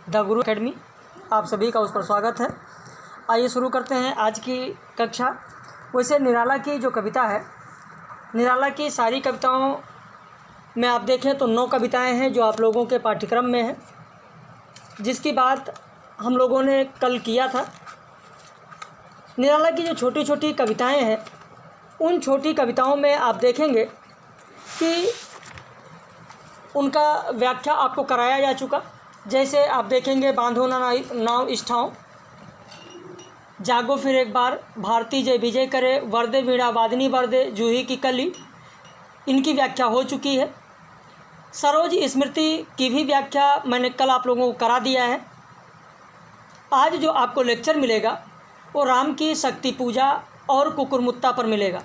The Guru academy, आप सभी का उस पर स्वागत है। आइए शुरू करते हैं आज की कक्षा। वैसे निराला की जो कविता है, निराला की सारी कविताओं में आप देखें तो 9 कविताएं हैं जो आप लोगों के पाठ्यक्रम में हैं, जिसकी बात हम लोगों ने कल किया था। निराला की जो छोटी छोटी कविताएं हैं, उन छोटी कविताओं में आप देखेंगे कि उनका व्याख्या आपको कराया जा चुका। जैसे आप देखेंगे, बांधो ना नाव इष्ठाओं, जागो फिर एक बार, भारती जय विजय करे, वर्दे वीणा वादनी वर्दे, जूही की कली, इनकी व्याख्या हो चुकी है। सरोज स्मृति की भी व्याख्या मैंने कल आप लोगों को करा दिया है। आज जो आपको लेक्चर मिलेगा वो राम की शक्ति पूजा और कुकुरमुत्ता पर मिलेगा।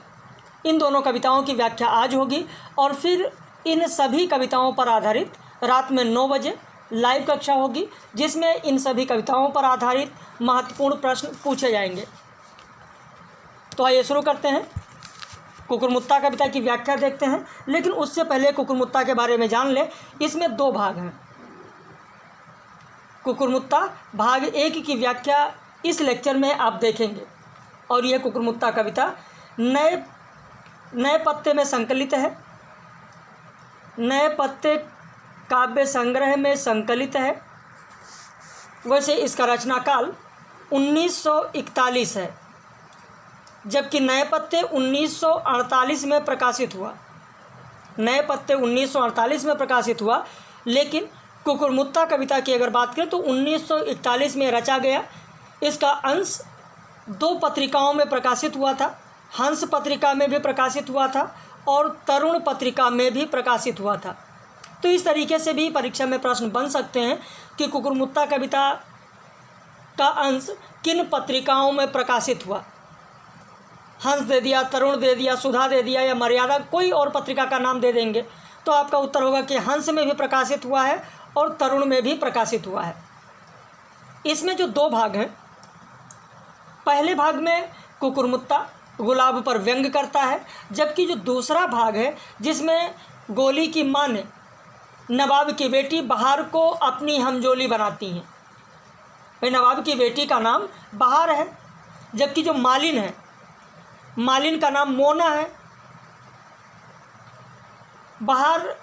इन दोनों कविताओं की व्याख्या आज होगी और फिर इन सभी कविताओं पर आधारित रात में 9 बजे लाइव कक्षा होगी, जिसमें इन सभी कविताओं पर आधारित महत्वपूर्ण प्रश्न पूछे जाएंगे। तो आइए शुरू करते हैं। कुकुरमुत्ता कविता की व्याख्या देखते हैं, लेकिन उससे पहले कुकुरमुत्ता के बारे में जान लें। इसमें 2 भाग हैं। कुकुरमुत्ता भाग 1 की व्याख्या इस लेक्चर में आप देखेंगे, और यह कुकुरमुत्ता कविता नए पत्ते में संकलित है, नए पत्ते काव्य संग्रह में संकलित है। वैसे इसका रचना काल 1941 है, जबकि नए पत्ते 1948 में प्रकाशित हुआ। नए पत्ते 1948 में प्रकाशित हुआ, लेकिन कुकुरमुत्ता कविता की अगर बात करें तो 1941 में रचा गया। इसका अंश 2 पत्रिकाओं में प्रकाशित हुआ था। हंस पत्रिका में भी प्रकाशित हुआ था और तरुण पत्रिका में भी प्रकाशित हुआ था। तो इस तरीके से भी परीक्षा में प्रश्न बन सकते हैं कि कुकुरमुत्ता कविता का अंश किन पत्रिकाओं में प्रकाशित हुआ। हंस दे दिया, तरुण दे दिया, सुधा दे दिया, या मर्यादा कोई और पत्रिका का नाम दे देंगे, तो आपका उत्तर होगा कि हंस में भी प्रकाशित हुआ है और तरुण में भी प्रकाशित हुआ है। इसमें जो 2 भाग हैं, पहले भाग में कुकुरमुत्ता गुलाब पर व्यंग करता है, जबकि जो दूसरा भाग है जिसमें गोली की माँ ने नवाब की बेटी बहार को अपनी हमजोली बनाती हैं। भाई, नवाब की बेटी का नाम बहार है, जबकि जो मालिन है, मालिन का नाम मोना है। बहार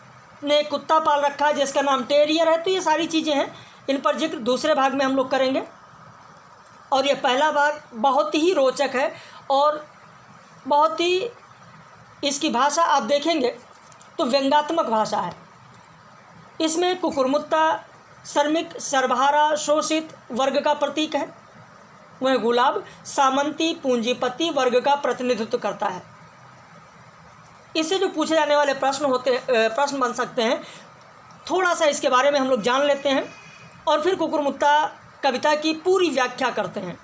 ने कुत्ता पाल रखा है जिसका नाम टेरियर है। तो ये सारी चीज़ें हैं, इन पर जिक्र दूसरे भाग में हम लोग करेंगे। और ये पहला भाग बहुत ही रोचक है और बहुत ही, इसकी भाषा आप देखेंगे तो व्यंग्यात्मक भाषा है। इसमें कुकुरमुत्ता श्रमिक, सर्वहारा, शोषित वर्ग का प्रतीक है। वह गुलाब सामंती, पूंजीपति वर्ग का प्रतिनिधित्व करता है। इससे जो पूछे जाने वाले प्रश्न बन सकते हैं, थोड़ा सा इसके बारे में हम लोग जान लेते हैं और फिर कुकुरमुत्ता कविता की पूरी व्याख्या करते हैं।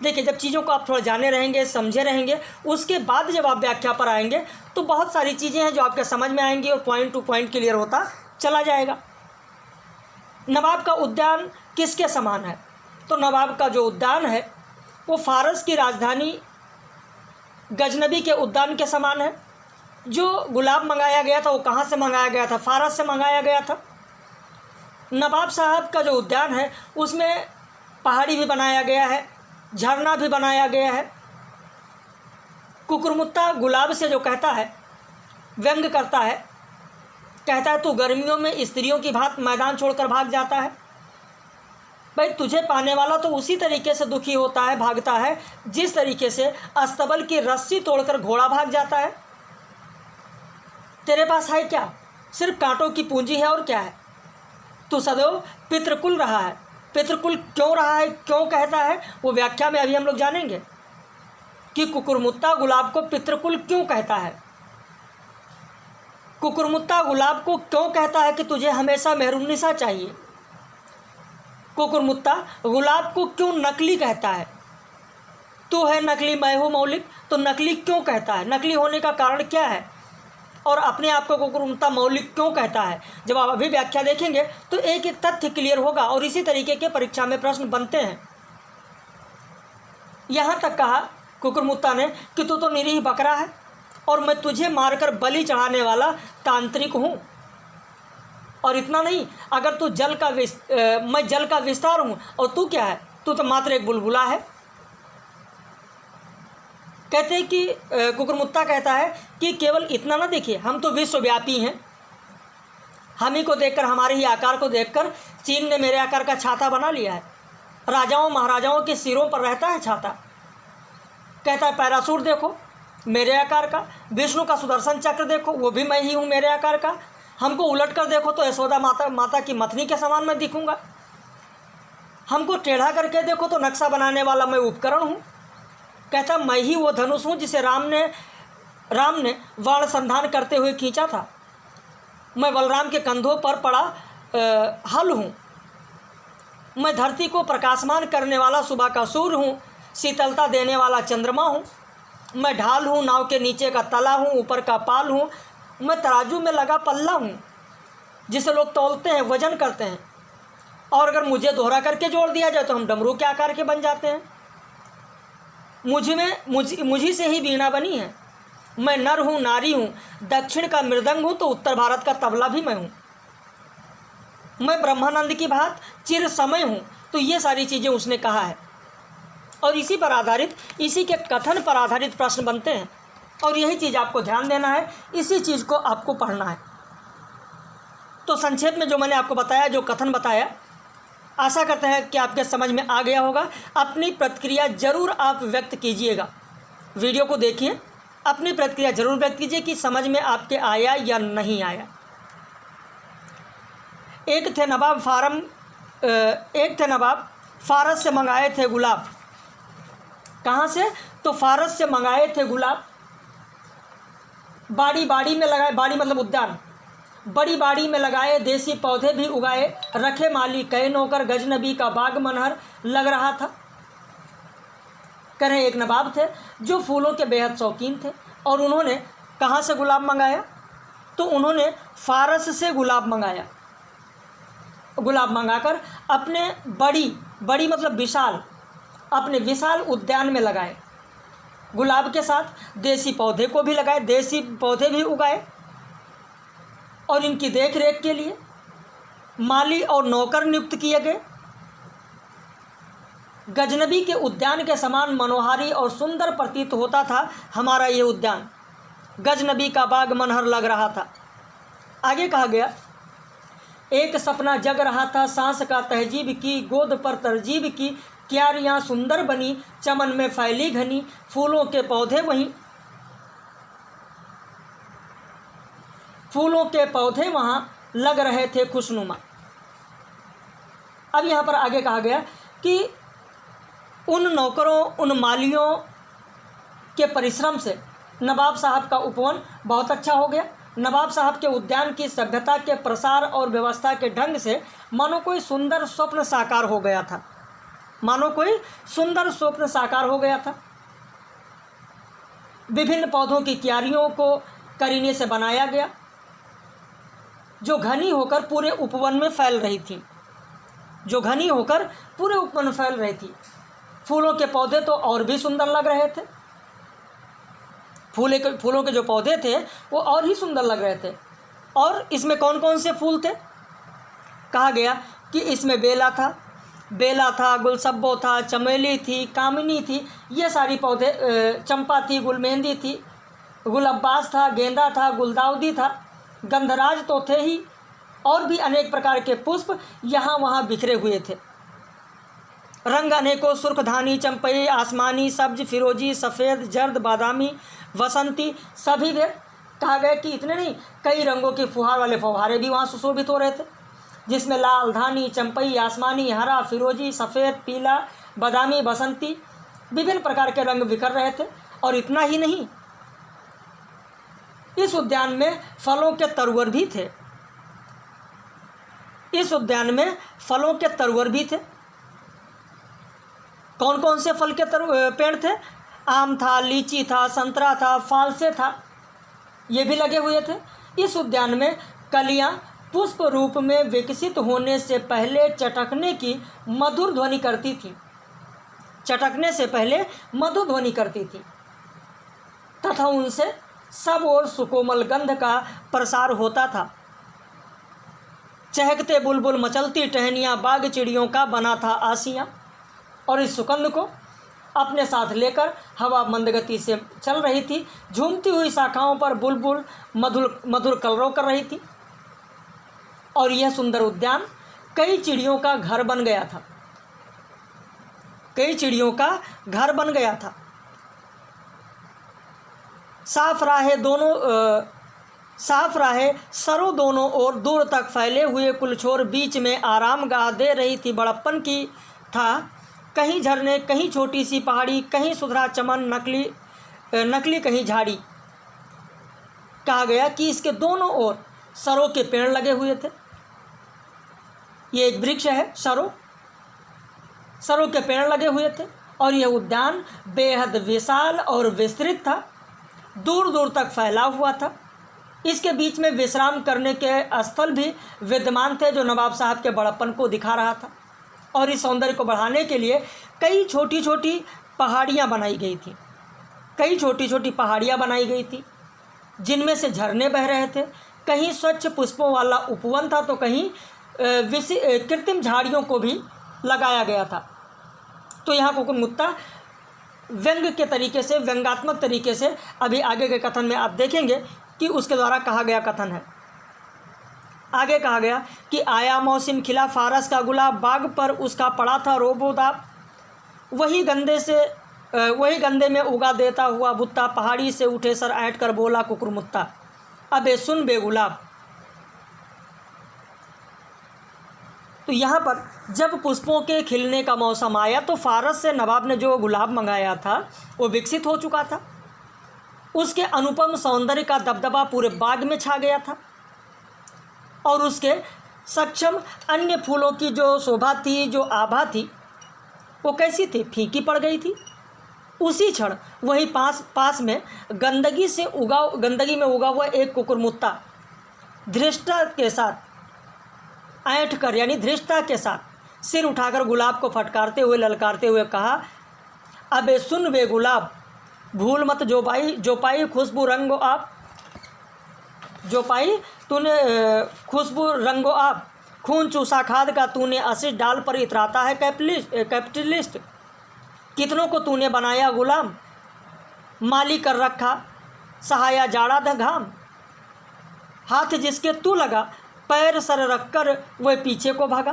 देखिए, जब चीज़ों को आप थोड़ा जाने रहेंगे, समझे रहेंगे, उसके बाद जब आप व्याख्या पर आएंगे तो बहुत सारी चीज़ें हैं जो आपके समझ में आएंगी और पॉइंट टू पॉइंट क्लियर होता चला जाएगा। नवाब का उद्यान किसके समान है? तो नवाब का जो उद्यान है वो फारस की राजधानी गजनबी के उद्यान के समान है। जो गुलाब मंगाया गया था वो कहाँ से मंगाया गया था? फारस से मंगाया गया था। नवाब साहब का जो उद्यान है उसमें पहाड़ी भी बनाया गया है, झरना भी बनाया गया है। कुकुरमुत्ता गुलाब से जो कहता है, व्यंग करता है, कहता है तू गर्मियों में स्त्रियों की भांत मैदान छोड़कर भाग जाता है। भाई, तुझे पाने वाला तो उसी तरीके से दुखी होता है, भागता है, जिस तरीके से अस्तबल की रस्सी तोड़कर घोड़ा भाग जाता है। तेरे पास है क्या? सिर्फ कांटों की पूंजी है, और क्या है? तू सदैव पितृकुल रहा है। पितृकुल क्यों रहा है, क्यों कहता है, वो व्याख्या में अभी हम लोग जानेंगे कि कुकुरमुत्ता गुलाब को पितृकुल क्यों कहता है। कुकुरमुत्ता गुलाब को क्यों कहता है कि तुझे हमेशा मेहरुनिसा चाहिए। कुकुरमुत्ता गुलाब को क्यों नकली कहता है। तू है नकली, मैं हूँ मौलिक। तो नकली क्यों कहता है, नकली होने का कारण क्या है, और अपने आप को कुकुरमुत्ता मौलिक क्यों कहता है। जब आप अभी व्याख्या देखेंगे तो एक एक तथ्य क्लियर होगा, और इसी तरीके के परीक्षा में प्रश्न बनते हैं। यहाँ तक कहा कुकुरमुत्ता ने कि तू तो निरीह बकरा है और मैं तुझे मारकर बलि चढ़ाने वाला तांत्रिक हूँ। और इतना नहीं, अगर तू मैं जल का विस्तार हूँ और तू क्या है, तू तो मात्र एक बुलबुला है। कहते हैं कि कुकुरमुत्ता कहता है कि केवल इतना ना देखिए, हम तो विश्वव्यापी हैं। हम ही को देखकर, हमारे ही आकार को देखकर चीन ने मेरे आकार का छाता बना लिया है। राजाओं महाराजाओं के सिरों पर रहता है छाता। कहता है पैरासूट देखो मेरे आकार का, विष्णु का सुदर्शन चक्र देखो वो भी मैं ही हूँ मेरे आकार का, हमको उलट कर देखो तो यशोदा माता की मथनी के समान मैं दिखूँगा, हमको टेढ़ा करके देखो तो नक्शा बनाने वाला मैं उपकरण हूँ। कहता मैं ही वो धनुष हूँ जिसे राम ने वाण संधान करते हुए खींचा था। मैं बलराम के कंधों पर पड़ा हल हूँ। मैं धरती को प्रकाशमान करने वाला सुबह का सूर्य हूँ, शीतलता देने वाला चंद्रमा हूँ। मैं ढाल हूँ, नाव के नीचे का तला हूँ, ऊपर का पाल हूँ। मैं तराजू में लगा पल्ला हूँ जिसे लोग तौलते हैं, वजन करते हैं। और अगर मुझे दोहरा करके जोड़ दिया जाए तो हम डमरू के आकार के बन जाते हैं। मुझी से ही वीणा बनी है। मैं नर हूँ, नारी हूँ, दक्षिण का मृदंग हूँ तो उत्तर भारत का तबला भी मैं हूँ। मैं ब्रह्मानंद की बात चिर समय हूँ। तो ये सारी चीज़ें उसने कहा है और इसी पर आधारित, इसी के कथन पर आधारित प्रश्न बनते हैं और यही चीज़ आपको ध्यान देना है, इसी चीज़ को आपको पढ़ना है। तो संक्षेप में जो मैंने आपको बताया, जो कथन बताया, आशा करते हैं कि आपके समझ में आ गया होगा। अपनी प्रतिक्रिया ज़रूर आप व्यक्त कीजिएगा। वीडियो को देखिए, अपनी प्रतिक्रिया ज़रूर व्यक्त कीजिए कि समझ में आपके आया या नहीं आया। एक थे नवाब फारस से मंगाए थे गुलाब। कहाँ से? तो फारस से मंगाए थे गुलाब। बाड़ी में लगाए, बाड़ी मतलब उद्यान, बड़ी बाड़ी में लगाए, देसी पौधे भी उगाए, रखे माली कई नौकर, गजनबी का बाग मनहर लग रहा था। कह रहे एक नवाब थे जो फूलों के बेहद शौकीन थे और उन्होंने कहाँ से गुलाब मंगाया? तो उन्होंने फारस से गुलाब मंगाया। गुलाब मंगाकर अपने बड़ी मतलब विशाल, अपने विशाल उद्यान में लगाए। गुलाब के साथ देसी पौधे को भी लगाए, देसी पौधे भी उगाए और इनकी देख रेख के लिए माली और नौकर नियुक्त किए गए। गजनबी के उद्यान के समान मनोहारी और सुंदर प्रतीत होता था हमारा ये उद्यान। गजनबी का बाग मनहर लग रहा था। आगे कहा गया, एक सपना जग रहा था, सांस का तहजीब की, गोद पर तरजीब की, क्यारियाँ सुंदर बनी, चमन में फैली घनी, फूलों के पौधे वहाँ लग रहे थे खुशनुमा। अब यहाँ पर आगे कहा गया कि उन नौकरों, उन मालियों के परिश्रम से नवाब साहब का उपवन बहुत अच्छा हो गया। नवाब साहब के उद्यान की सभ्यता के प्रसार और व्यवस्था के ढंग से मानो कोई सुंदर स्वप्न साकार हो गया था। विभिन्न पौधों की क्यारियों को करीने से बनाया गया जो घनी होकर पूरे उपवन में फैल रही थी। फूलों के पौधे तो और भी सुंदर लग रहे थे। फूलों के जो पौधे थे वो और ही सुंदर लग रहे थे। और इसमें कौन कौन से फूल थे? कहा गया कि इसमें बेला था, गुलसब्बो था, चमेली थी, कामिनी थी, ये सारी पौधे, चंपा थी, गुलमेहंदी थी, गुलअब्बास था, गेंदा था, गुलदाउदी था, गंधराज तो थे ही, और भी अनेक प्रकार के पुष्प यहाँ वहाँ बिखरे हुए थे। रंग अनेकों, सुर्खधानी, चंपई, आसमानी, सब्ज, फिरोजी, सफ़ेद, जर्द, बादामी, वसंती, सभी वे। कहा गया कि इतने नहीं, कई रंगों के फुहार वाले फव्वारे भी वहाँ सुशोभित हो रहे थे, जिसमें लाल, धानी, चंपई, आसमानी, हरा, फिरोजी, सफ़ेद, पीला, बादामी, बसंती, विभिन्न प्रकार के रंग बिखर रहे थे। और इतना ही नहीं, इस उद्यान में फलों के तरुवर भी थे। कौन कौन से फल के पेड़ थे? आम था, लीची था, संतरा था, फालसे था, ये भी लगे हुए थे। इस उद्यान में कलियां पुष्प रूप में विकसित होने से पहले चटकने की मधुर ध्वनि करती थी तथा उनसे सब ओर सुकोमल गंध का प्रसार होता था। चहकते बुलबुल मचलती टहनियाँ, बाग चिड़ियों का बना था आसियाँ। और इस सुकंद को अपने साथ लेकर हवा मंद गति से चल रही थी। झूमती हुई शाखाओं पर बुलबुल मधुर मधुर कलरव कर रही थी। और यह सुंदर उद्यान कई चिड़ियों का घर बन गया था, कई चिड़ियों का घर बन गया था। साफ राहें सरों दोनों ओर दूर तक फैले हुए कुलछोर बीच में आराम गाह दे रही थी। बड़प्पन की था कहीं झरने, कहीं छोटी सी पहाड़ी, कहीं सुधरा चमन, नकली कहीं झाड़ी। कहा गया कि इसके दोनों ओर सरों के पेड़ लगे हुए थे। ये एक वृक्ष है, सरों के पेड़ लगे हुए थे। और यह उद्यान बेहद विशाल और विस्तृत था, दूर दूर तक फैला हुआ था। इसके बीच में विश्राम करने के स्थल भी विद्यमान थे, जो नवाब साहब के बड़प्पन को दिखा रहा था। और इस सौंदर्य को बढ़ाने के लिए कई छोटी छोटी पहाड़ियाँ बनाई गई थी, कई छोटी छोटी पहाड़ियाँ बनाई गई थी, जिनमें से झरने बह रहे थे। कहीं स्वच्छ पुष्पों वाला उपवन था, तो कहीं कृत्रिम झाड़ियों को भी लगाया गया था। तो यहाँ कुकुरमुत्ता व्यंग्यात्मक तरीके से अभी आगे के कथन में आप देखेंगे कि उसके द्वारा कहा गया कथन है। आगे कहा गया कि आया मौसम खिला फारस का गुलाब, बाग पर उसका पड़ा था रोबोदाब। वही गंदे में उगा देता हुआ भुट्टा, पहाड़ी से उठे सर ऐंठ कर बोला कुकुरमुत्ता, अबे सुन बेगुलाब। तो यहाँ पर जब पुष्पों के खिलने का मौसम आया तो फारस से नवाब ने जो गुलाब मंगाया था वो विकसित हो चुका था। उसके अनुपम सौंदर्य का दबदबा पूरे बाग में छा गया था। और उसके सक्षम अन्य फूलों की जो शोभा थी, जो आभा थी, वो कैसी थी? फीकी पड़ गई थी। उसी क्षण वही पास में गंदगी में उगा हुआ एक कुकुरमुत्ता धृष्टता के साथ ऐंठ कर, यानी धृष्टता के साथ सिर उठाकर गुलाब को फटकारते हुए, ललकारते हुए कहा, अबे सुन वे गुलाब, भूल मत जो पाई खुशबू रंगो आप, जो पाई तूने खुशबू रंगो आप, खून चूसा खाद का तूने असीस डाल पर इतराता है कैपिटलिस्ट। कितनों को तूने बनाया गुलाम, माली कर रखा सहाया जाड़ा द घाम। हाथ जिसके तू लगा, पैर सर रखकर वह पीछे को भागा।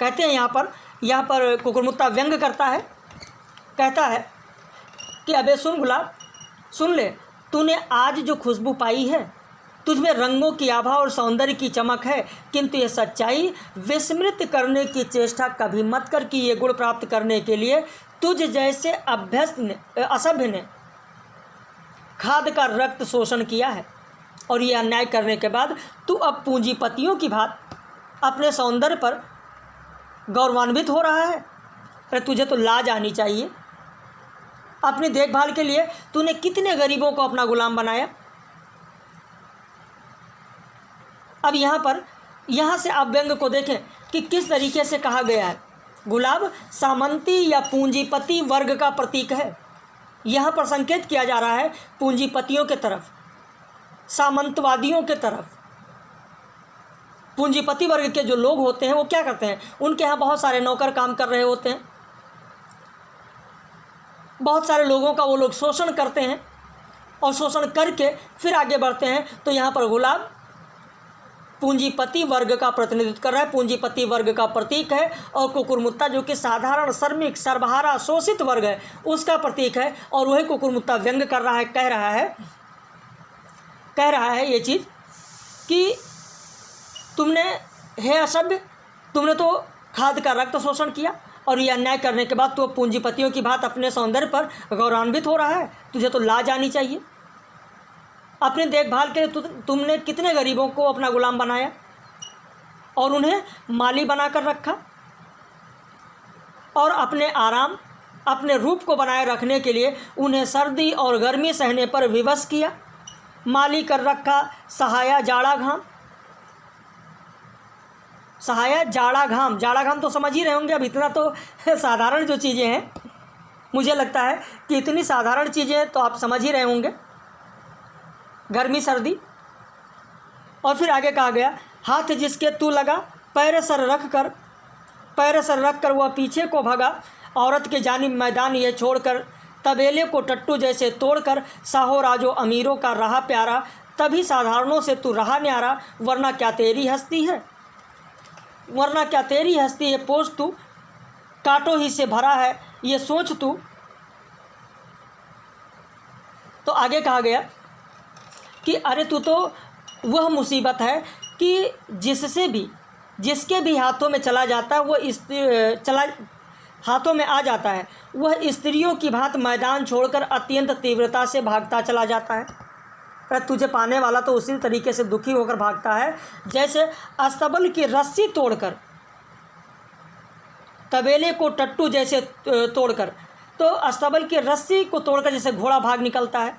कहते हैं यहाँ पर कुकुरमुत्ता व्यंग करता है, कहता है कि अबे सुन गुलाब, सुन ले, तूने आज जो खुशबू पाई है, तुझमें रंगों की आभा और सौंदर्य की चमक है, किंतु ये सच्चाई विस्मृत करने की चेष्टा कभी मत कर कि ये गुण प्राप्त करने के लिए तुझ जैसे असभ्य ने खाद का रक्त शोषण किया है। और ये अन्याय करने के बाद तू अब पूंजीपतियों की भांति अपने सौंदर्य पर गौरवान्वित हो रहा है। अरे तुझे तो लाज आनी चाहिए। अपनी देखभाल के लिए तूने कितने गरीबों को अपना गुलाम बनाया। अब यहाँ से आप व्यंग को देखें कि किस तरीके से कहा गया है। गुलाब सामंती या पूंजीपति वर्ग का प्रतीक है। यहाँ पर संकेत किया जा रहा है पूंजीपतियों के तरफ, सामंतवादियों के तरफ। पूंजीपति वर्ग के जो लोग होते हैं वो क्या करते हैं, उनके यहाँ बहुत सारे नौकर काम कर रहे होते हैं, बहुत सारे लोगों का वो लोग शोषण करते हैं और शोषण करके फिर आगे बढ़ते हैं। तो यहाँ पर गुलाब पूंजीपति वर्ग का प्रतिनिधित्व कर रहा है, पूंजीपति वर्ग का प्रतीक है। और कुकुरमुत्ता जो कि साधारण श्रमिक सर्वहारा शोषित वर्ग है उसका प्रतीक है। और वही कुकुरमुत्ता व्यंग कर रहा है, कह रहा है ये चीज़ कि तुमने, हे असभ्य, तुमने तो खाद का रक्त शोषण किया और ये अन्याय करने के बाद तो पूंजीपतियों की बात अपने सौंदर्य पर गौरवान्वित हो रहा है। तुझे तो लाज आनी चाहिए। अपनी देखभाल के लिए तुमने कितने गरीबों को अपना गुलाम बनाया और उन्हें माली बनाकर रखा, और अपने आराम, अपने रूप को बनाए रखने के लिए उन्हें सर्दी और गर्मी सहने पर विवश किया। माली कर रखा सहाया जाड़ा घाम। सहाया जाड़ा घाम, जाड़ा घाम तो समझ ही रहे होंगे। अब इतना तो साधारण जो चीज़ें हैं, मुझे लगता है कि इतनी साधारण चीज़ें तो आप समझ ही रहे होंगे। गर्मी सर्दी और फिर आगे कहा गया, हाथ जिसके तू लगा, पैर सर रख कर वह पीछे को भगा, औरत के जानिब मैदान ये छोड़कर, तबेले को टट्टू जैसे तोड़कर, साहो राजो अमीरों का रहा प्यारा, तभी साधारणों से तू रहा न्यारा, वरना क्या तेरी हस्ती है पोष तू, कांटों ही से भरा है ये सोच तू। तो आगे कहा गया कि अरे तू तो वह मुसीबत है कि जिसके भी हाथों में चला जाता है हाथों में आ जाता है, वह स्त्रियों की भांति मैदान छोड़कर अत्यंत तीव्रता से भागता चला जाता है। पर तुझे पाने वाला तो उसी तरीके से दुखी होकर भागता है जैसे अस्तबल की रस्सी तोड़कर, तबेले को टट्टू जैसे तोड़कर, तो अस्तबल की रस्सी को तोड़कर जैसे घोड़ा भाग निकलता है।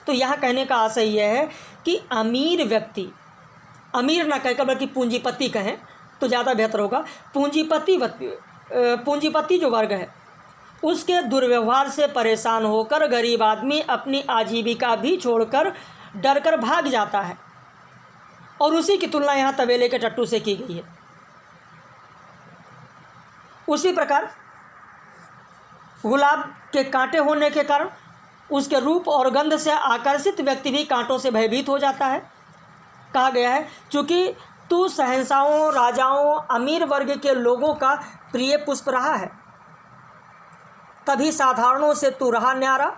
तो यहाँ कहने का आशय यह है कि अमीर व्यक्ति, अमीर ना कहकर बल्कि पूंजीपति कहें तो ज़्यादा बेहतर होगा, पूंजीपति जो वर्ग है उसके दुर्व्यवहार से परेशान होकर गरीब आदमी अपनी आजीविका भी छोड़कर डरकर भाग जाता है। और उसी की तुलना यहाँ तबेले के टट्टू से की गई है। उसी प्रकार गुलाब के कांटे होने के कारण उसके रूप और गंध से आकर्षित व्यक्ति भी कांटों से भयभीत हो जाता है। कहा गया है, चूँकि तू शहंशाहों, राजाओं, अमीर वर्ग के लोगों का प्रिय पुष्प रहा है, तभी साधारणों से तू रहा न्यारा,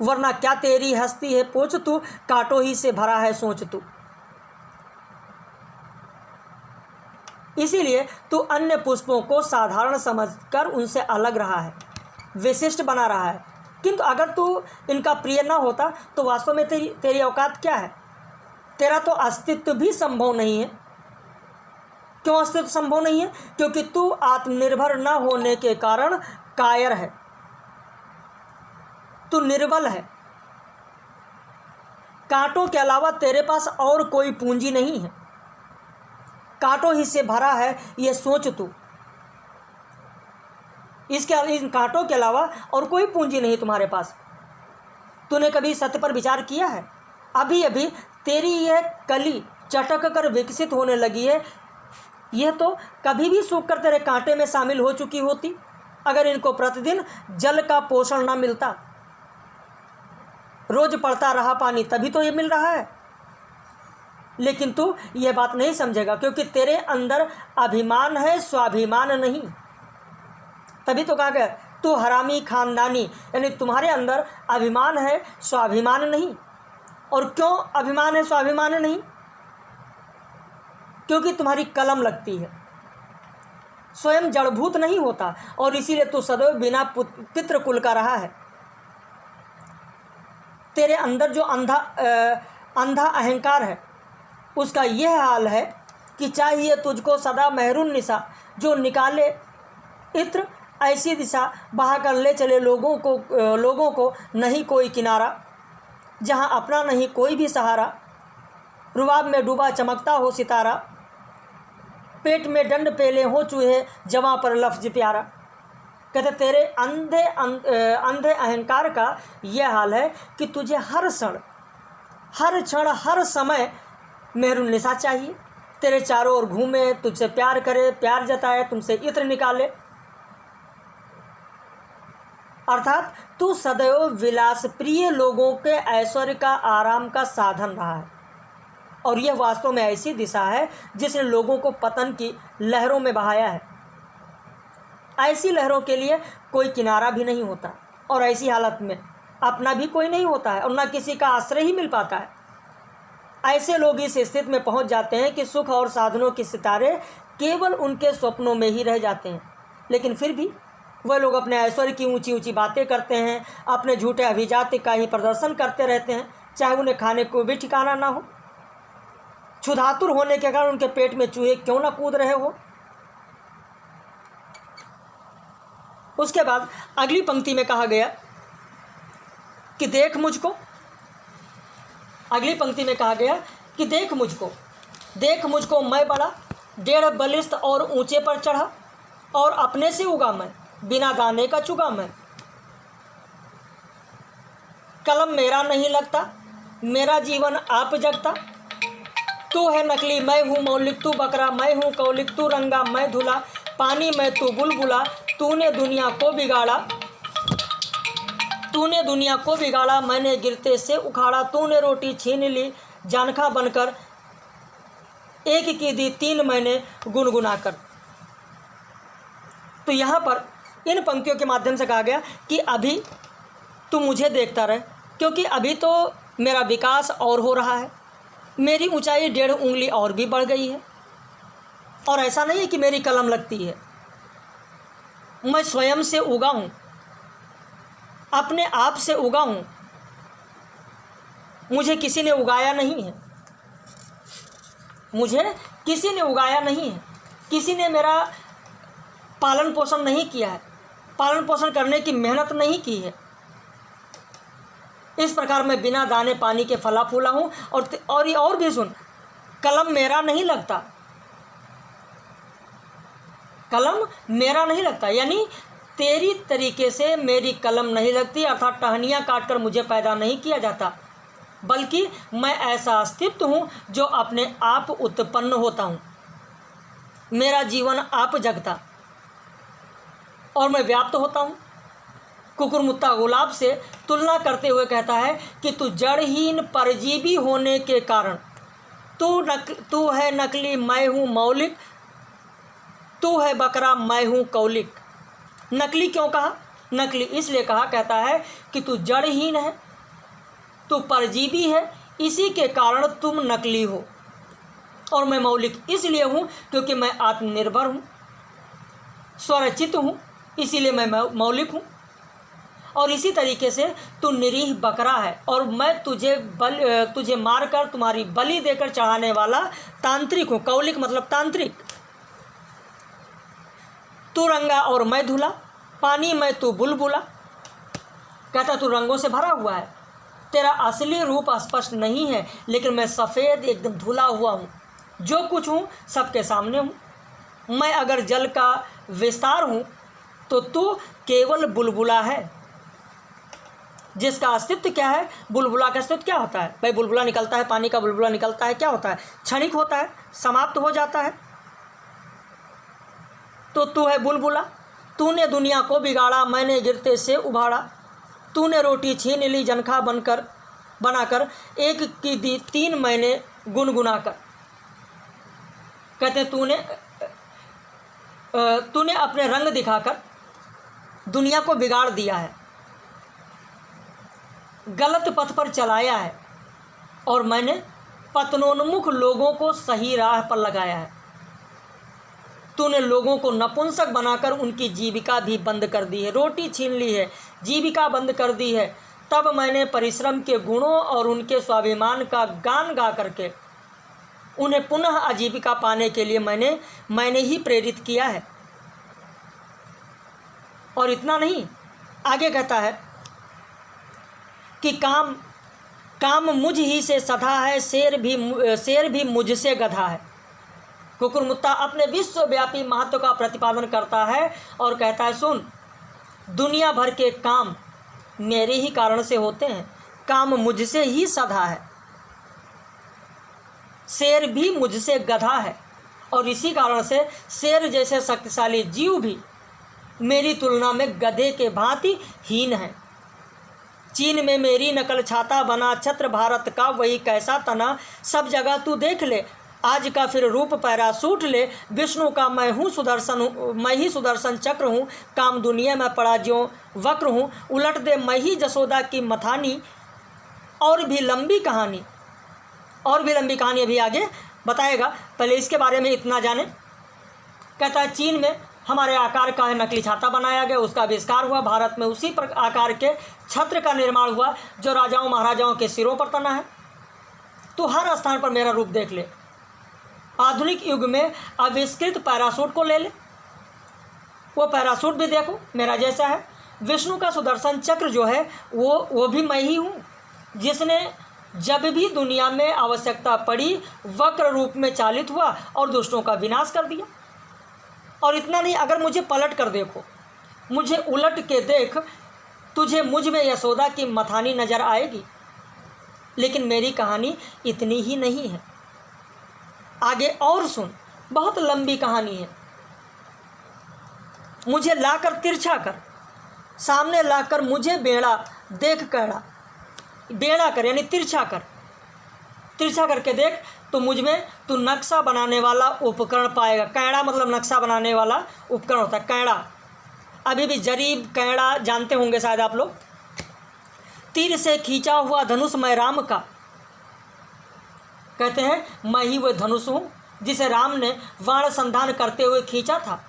वरना क्या तेरी हस्ती है पोछ तू, कांटों ही से भरा है सोच तू। इसीलिए तू अन्य पुष्पों को साधारण समझकर उनसे अलग रहा है, विशिष्ट बना रहा है। किंतु अगर तू इनका प्रिय न होता तो वास्तव में तेरी औकात क्या है? तेरा तो अस्तित्व भी संभव नहीं है। क्यों अस्तित्व संभव नहीं है? क्योंकि तू आत्मनिर्भर न होने के कारण कायर है, तू निर्बल है। कांटों के अलावा तेरे पास और कोई पूंजी नहीं है, कांटों ही से भरा है ये सोच तू। इन कांटों के अलावा और कोई पूंजी नहीं तुम्हारे पास। तूने कभी सत्य पर विचार किया है? अभी अभी तेरी यह कली चटक कर विकसित होने लगी है, यह तो कभी भी सूख कर तेरे कांटे में शामिल हो चुकी होती अगर इनको प्रतिदिन जल का पोषण ना मिलता। रोज पड़ता रहा पानी तभी तो ये मिल रहा है। लेकिन तू यह बात नहीं समझेगा क्योंकि तेरे अंदर अभिमान है, स्वाभिमान नहीं। तभी तो कहा गया तू हरामी खानदानी, यानी तुम्हारे अंदर अभिमान है, स्वाभिमान नहीं। और क्यों अभिमान है, स्वाभिमान नहीं? क्योंकि तुम्हारी कलम लगती है, स्वयं जड़भूत नहीं होता और इसीलिए तू सदैव बिना पितृ कुल का रहा है। तेरे अंदर जो अंधा अहंकार है उसका यह हाल है कि चाहिए तुझको सदा मेहरून निशा जो निकाले इत्र ऐसी दिशा बहा कर ले चले लोगों को नहीं कोई किनारा, जहाँ अपना नहीं कोई भी सहारा, रुबाब में डूबा चमकता हो सितारा, पेट में डंड पेले हो चूहे जवां पर लफ्ज प्यारा। कहते तेरे अंधे अहंकार का यह हाल है कि तुझे हर क्षण हर समय मेहरून निशा चाहिए, तेरे चारों ओर घूमे, तुझसे प्यार करे, प्यार जताए, तुमसे इत्र निकाले। अर्थात तू सदैव विलास प्रिय लोगों के ऐश्वर्य का, आराम का साधन रहा है। और यह वास्तव में ऐसी दिशा है जिसने लोगों को पतन की लहरों में बहाया है। ऐसी लहरों के लिए कोई किनारा भी नहीं होता और ऐसी हालत में अपना भी कोई नहीं होता है और न किसी का आश्रय ही मिल पाता है। ऐसे लोग इस स्थिति में पहुंच जाते हैं कि सुख और साधनों के सितारे केवल उनके स्वप्नों में ही रह जाते हैं। लेकिन फिर भी वह लोग अपने ऐश्वर्य की ऊंची ऊंची बातें करते हैं, अपने झूठे अभिजात्य का ही प्रदर्शन करते रहते हैं, चाहे उन्हें खाने को भी ठिकाना ना हो। क्षुधातुर होने के कारण उनके पेट में चूहे क्यों ना कूद रहे हो। उसके बाद अगली पंक्ति में कहा गया कि देख मुझको, अगली पंक्ति में कहा गया कि देख मुझको मैं बड़ा 1.5 बलिष्ठ और ऊंचे पर चढ़ा और अपने से उगा मैं, बिना दाने का चुगा मैं। कलम मेरा नहीं लगता, मेरा जीवन आप जगता, तू है नकली मैं हूँ मौलिक, तू बकरा मैं हूँ कौलिक, तू रंगा मैं धुला, पानी में तू बुलबुला, तूने दुनिया को बिगाड़ा, तूने दुनिया को बिगाड़ा, मैंने गिरते से उखाड़ा, तूने रोटी छीन ली जानखा बनकर, एक की दी तीन मैंने गुनगुना कर। तो यहाँ पर इन पंक्तियों के माध्यम से कहा गया कि अभी तू मुझे देखता रहे, क्योंकि अभी तो मेरा विकास और हो रहा है, मेरी ऊंचाई 1.5 उंगली और भी बढ़ गई है। और ऐसा नहीं है कि मेरी कलम लगती है, मैं स्वयं से उगा हूँ, अपने आप से उगा हूँ, मुझे किसी ने उगाया नहीं है, मुझे किसी ने उगाया नहीं है, किसी ने मेरा पालन पोषण नहीं किया है, पालन पोषण करने की मेहनत नहीं की है। इस प्रकार मैं बिना दाने पानी के फला फूला हूँ। और ये और भी सुन, कलम मेरा नहीं लगता, कलम मेरा नहीं लगता, यानी तेरी तरीके से मेरी कलम नहीं लगती, अर्थात टहनियाँ काट कर मुझे पैदा नहीं किया जाता, बल्कि मैं ऐसा अस्तित्व हूँ जो अपने आप उत्पन्न होता हूँ। मेरा जीवन आप जगता और मैं व्याप्त होता हूँ। कुकुरमुत्ता गुलाब से तुलना करते हुए कहता है कि तू जड़हीन परजीवी होने के कारण, तू है नकली मैं हूँ मौलिक, तू है बकरा मैं हूँ कौलिक। नकली क्यों कहा? नकली इसलिए कहा, कहता है कि तू जड़हीन है, तू परजीवी है, इसी के कारण तुम नकली हो, और मैं मौलिक इसलिए हूँ क्योंकि मैं आत्मनिर्भर हूँ, स्वरचित हूँ, इसीलिए मैं मौलिक हूँ। और इसी तरीके से तू निरीह बकरा है और मैं तुझे मारकर तुम्हारी बलि देकर चढ़ाने वाला तांत्रिक हूँ। कौलिक मतलब तांत्रिक। तू रंगा और मैं धुला, पानी में तू बुलबुला। कहता तू रंगों से भरा हुआ है, तेरा असली रूप स्पष्ट नहीं है, लेकिन मैं सफ़ेद एकदम धुला हुआ हूँ, जो कुछ हूँ सबके सामने हूँ। मैं अगर जल का विस्तार हूँ तो तू केवल बुलबुला है, जिसका अस्तित्व क्या है? बुलबुला का अस्तित्व क्या होता है भाई? बुलबुला निकलता है, पानी का बुलबुला निकलता है, क्या होता है? क्षणिक होता है, समाप्त हो जाता है। तो तू है बुलबुला। तूने दुनिया को बिगाड़ा, मैंने गिरते से उभाड़ा, तूने रोटी छीन ली जनखा बनाकर, एक की दी तीन मैंने गुनगुना कर। कहते तूने अपने रंग दिखाकर दुनिया को बिगाड़ दिया है, गलत पथ पर चलाया है, और मैंने पतनोन्मुख लोगों को सही राह पर लगाया है। तूने लोगों को नपुंसक बनाकर उनकी जीविका भी बंद कर दी है, रोटी छीन ली है, जीविका बंद कर दी है। तब मैंने परिश्रम के गुणों और उनके स्वाभिमान का गान गा करके उन्हें पुनः आजीविका पाने के लिए मैंने ही प्रेरित किया है। और इतना नहीं, आगे कहता है कि काम मुझ ही से सधा है, शेर भी मुझसे गधा है। कुकुरमुत्ता अपने विश्वव्यापी महत्व का प्रतिपादन करता है और कहता है सुन, दुनिया भर के काम मेरे ही कारण से होते हैं, काम मुझसे ही सधा है, शेर भी मुझसे गधा है, और इसी कारण से शेर जैसे शक्तिशाली जीव भी मेरी तुलना में गधे के भांति हीन है। चीन में मेरी नकल छाता बना, छत्र भारत का वही कैसा तना, सब जगह तू देख ले, आज का फिर रूप पैरासूट ले, विष्णु का मैं ही सुदर्शन चक्र हूँ, काम दुनिया में पड़ा ज्यों वक्र हूँ, उलट दे मैं ही जसोदा की मथानी। और भी लंबी कहानी अभी आगे बताएगा, पहले इसके बारे में इतना जाने। कहता है चीन में हमारे आकार का नकली छाता बनाया गया, उसका आविष्कार हुआ, भारत में उसी आकार के छत्र का निर्माण हुआ जो राजाओं महाराजाओं के सिरों पर तना है। तो हर स्थान पर मेरा रूप देख ले। आधुनिक युग में आविष्कृत पैरासूट को ले ले, वो पैरासूट भी देखो मेरा जैसा है। विष्णु का सुदर्शन चक्र जो है वो भी मैं ही हूँ, जिसने जब भी दुनिया में आवश्यकता पड़ी वक्र रूप में चालित हुआ और दुष्टों का विनाश कर दिया। और इतना नहीं, अगर मुझे पलट कर देखो, मुझे उलट के देख, तुझे मुझ में यशोदा की मथानी नज़र आएगी। लेकिन मेरी कहानी इतनी ही नहीं है। आगे और सुन, बहुत लंबी कहानी है। मुझे लाकर तिरछा कर, सामने लाकर मुझे बेड़ा देख कैड़ा, बेड़ा कर यानी तिरछा कर, तिरछा करके देख तो मुझ में तू नक्शा बनाने वाला उपकरण पाएगा। कैड़ा मतलब नक्शा बनाने वाला उपकरण होता है कैड़ा। अभी भी जरीब कैड़ा जानते होंगे शायद आप लोग। तीर से खींचा हुआ धनुष मैं राम का, कहते हैं मैं ही वह धनुष हूँ जिसे राम ने वाण संधान करते हुए खींचा था,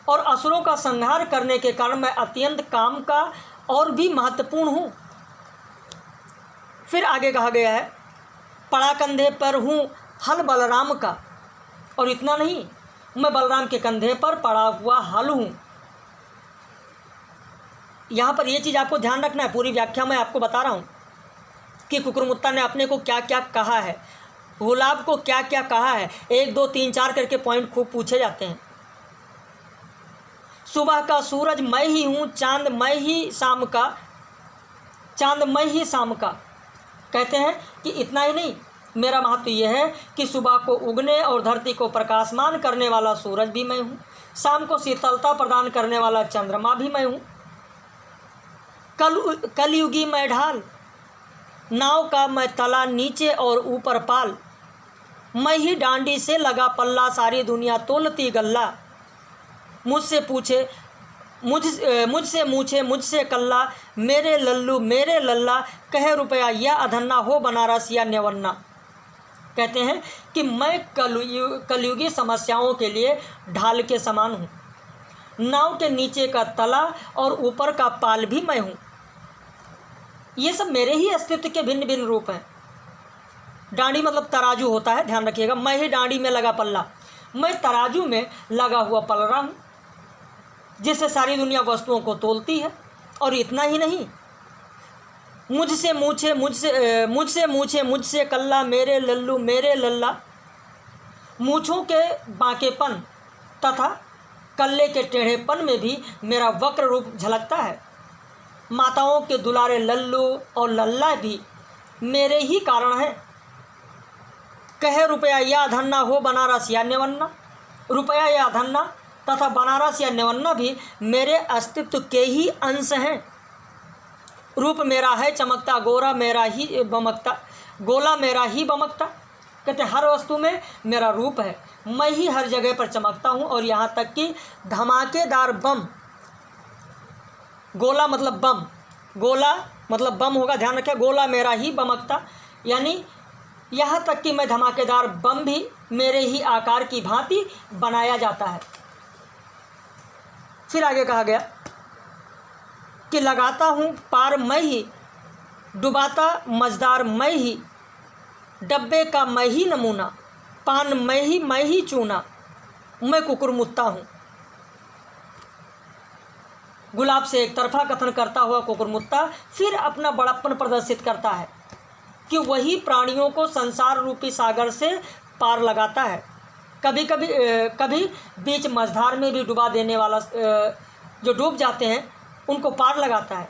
और असुरों का संहार करने के कारण मैं अत्यंत काम का और भी महत्वपूर्ण हूँ। फिर आगे कहा गया है, पड़ा कंधे पर हूँ हल बलराम का, और इतना नहीं, मैं बलराम के कंधे पर पड़ा हुआ हल हूँ। यहाँ पर ये चीज़ आपको ध्यान रखना है, पूरी व्याख्या मैं आपको बता रहा हूँ कि कुकुरमुत्ता ने अपने को क्या क्या कहा है, गुलाब को क्या क्या कहा है। 1 2 3 4 करके पॉइंट खूब पूछे जाते हैं। सुबह का सूरज मैं ही हूँ, चांद मैं ही शाम का, चांद मैं ही शाम का। कहते हैं कि इतना ही नहीं, मेरा महत्व यह है कि सुबह को उगने और धरती को प्रकाशमान करने वाला सूरज भी मैं हूँ, शाम को शीतलता प्रदान करने वाला चंद्रमा भी मैं हूँ। कलयुगी मैं ढाल, नाव का मैं तला नीचे और ऊपर पाल, मैं ही डांडी से लगा पल्ला, सारी दुनिया तोलती गल्ला। मुझसे पूछे मुझसे मूछे मुझसे कल्ला, मेरे लल्लू मेरे लल्ला, कहे रुपया या अधन्ना, हो बनारस या न्यवन्ना। कहते हैं कि मैं कलयुगी समस्याओं के लिए ढाल के समान हूँ, नाव के नीचे का तला और ऊपर का पाल भी मैं हूँ। ये सब मेरे ही अस्तित्व के भिन्न भिन्न रूप हैं। डांडी मतलब तराजू होता है, ध्यान रखिएगा। मैं ही डांडी में लगा पल्ला, मैं तराजू में लगा हुआ पलरा हूँ जिससे सारी दुनिया वस्तुओं को तोलती है। और इतना ही नहीं, मुझसे मूछे मुझसे कल्ला, मेरे लल्लू मेरे लल्ला। मूछों के बांकेपन तथा कल्ले के टेढ़ेपन में भी मेरा वक्र रूप झलकता है। माताओं के दुलारे लल्लू और लल्ला भी मेरे ही कारण है। कहे रुपया या धन्ना, हो बनारस या न्यवन्ना। रुपया या धन्ना तथा बनारस या न्यवन्ना भी मेरे अस्तित्व के ही अंश हैं। रूप मेरा है चमकता, गोला मेरा ही बमकता। कहते हर वस्तु में मेरा रूप है, मैं ही हर जगह पर चमकता हूँ। और यहाँ तक कि धमाकेदार बम, गोला मतलब बम, गोला मतलब बम होगा, ध्यान रखें। गोला मेरा ही बमकता, यानी यहाँ तक कि मैं धमाकेदार बम भी मेरे ही आकार की भांति बनाया जाता है। फिर आगे कहा गया कि लगाता हूँ पार मैं ही, डुबाता मझदार मैं ही, डब्बे का मैं ही नमूना, पान मैं ही चूना, मैं कुकुरमुत्ता हूँ। गुलाब से एक तरफा कथन करता हुआ कुकुरमुत्ता फिर अपना बड़प्पन प्रदर्शित करता है कि वही प्राणियों को संसार रूपी सागर से पार लगाता है। कभी बीच मझधार में भी डुबा देने वाला, जो डूब जाते हैं उनको पार लगाता है।